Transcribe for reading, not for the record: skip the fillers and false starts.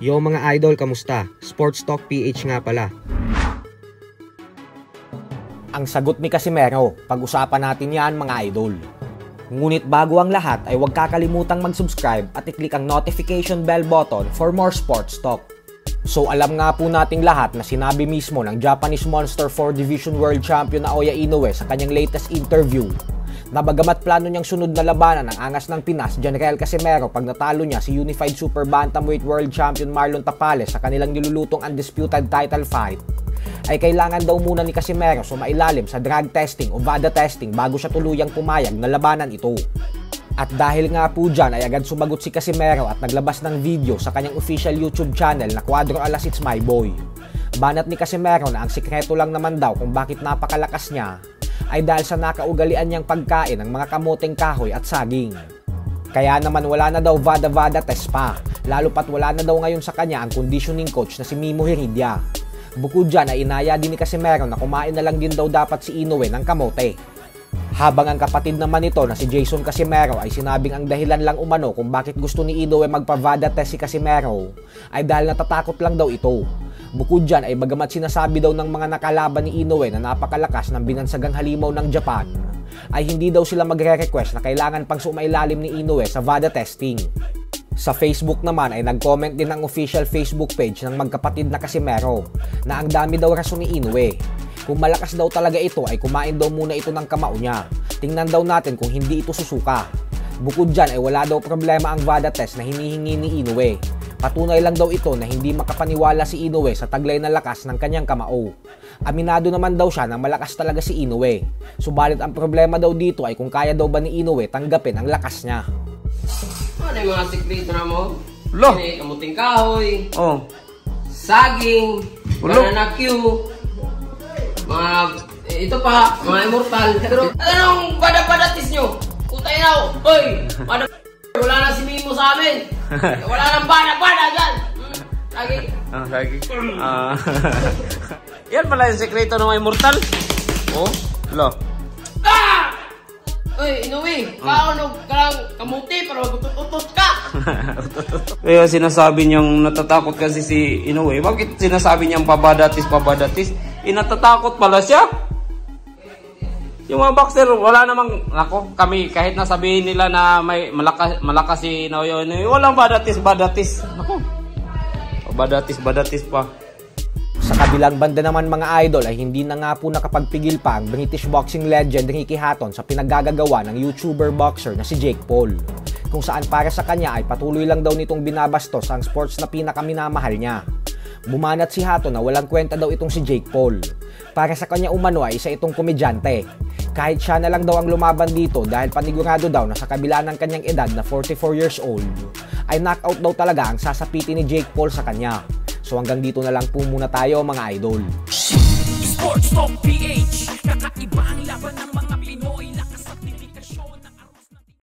Yo mga idol, kamusta? Sports Talk PH nga pala. Ang sagot ni Casimero, pag-usapan natin yan mga idol. Ngunit bago ang lahat ay huwag kakalimutang mag-subscribe at i-click ang notification bell button for more sports talk. So alam nga po nating lahat na sinabi mismo ng Japanese Monster 4 Division World Champion Naoya Inoue sa kanyang latest interview na bagamat plano niyang sunod na labanan ang angas ng Pinas, Janrael Casimero, pag natalo niya si Unified Super Bantamweight World Champion Marlon Tapales sa kanilang nilulutong undisputed title fight, ay kailangan daw muna ni Casimero sumailalim sa drug testing o VADA testing bago siya tuluyang pumayag na labanan ito. At dahil nga po dyan ay agad sumagot si Casimero at naglabas ng video sa kanyang official YouTube channel na Cuadro Alas It's My Boy. Banat ni Casimero na ang sikreto lang naman daw kung bakit napakalakas niya ay dahil sa nakaugalian niyang pagkain ng mga kamoteng kahoy at saging. Kaya naman wala na daw VADA test pa, lalo pat wala na daw ngayon sa kanya ang conditioning coach na si Mimo Heredia. Bukod dyan ay inaya din ni Casimero na kumain na lang din daw dapat si Inoue ng kamote. Habang ang kapatid naman nito na si Jason Casimero ay sinabing ang dahilan lang umano kung bakit gusto ni Inoue magpa-VADA test si Casimero ay dahil natatakot lang daw ito. Bukod dyan ay bagamat sinasabi daw ng mga nakalaban ni Inoue na napakalakas ng binansagang halimaw ng Japan, ay hindi daw sila magre-request na kailangan pang sumailalim ni Inoue sa VADA testing. Sa Facebook naman ay nag-comment din ang official Facebook page ng magkapatid na Casimero na ang dami daw rason ni Inoue. Kung malakas daw talaga ito ay kumain daw muna ito ng kamao niya. Tingnan daw natin kung hindi ito susuka. Bukod dyan ay wala daw problema ang VADA test na hinihingi ni Inoue. Patunay lang daw ito na hindi makapaniwala si Inoue sa taglay na lakas ng kanyang kamao. Aminado naman daw siya na malakas talaga si Inoue. Subalit ang problema daw dito ay kung kaya daw ba ni Inoue tanggapin ang lakas niya. Ano yung mga sekreto na mo? Lo! Kamuting kahoy, Oh. saging, Ulo. banana Q, mga, ito pa, mga immortal. Pero anong bada-badatis nyo? Putay na, oy! Wala na si Mimo sa amin. Wala nang bada-bada dyan. Lagi. Lagi. Yan pala yung sekreto ng mga immortal. Oh, lo. Ah! Oy, Inoue, kaano ka lang kamuti para magututot ka. Kaya sinasabi niyang natatakot kasi si Inoue. Bakit sinasabi niyang pabadatis? Natatakot pala siya. Yung mga boxer, wala namang, ako, kami, kahit nasabihin nila na may malakas si Naoya Inoue, walang badatis. Ako, badatis pa. Sa kabilang banda naman mga idol ay hindi na nga po nakapagpigil pa ang British boxing legend Ricky Hatton sa pinaggagawa ng YouTuber boxer na si Jake Paul. Kung saan para sa kanya ay patuloy lang daw nitong binabastos ang sports na pinakaminamahal niya. Bumanat si Hatton na walang kwenta daw itong si Jake Paul. Para sa kanya umano ay isa itong komedyante. Kahit siya na lang daw ang lumaban dito dahil panigurado daw na sa kabila ng kanyang edad na 44 years old, ay knockout daw talaga ang sasapitin ni Jake Paul sa kanya. So hanggang dito na lang po muna tayo mga idol. Sports Talk PH, kakaiba ang laban ng mga Pinoy.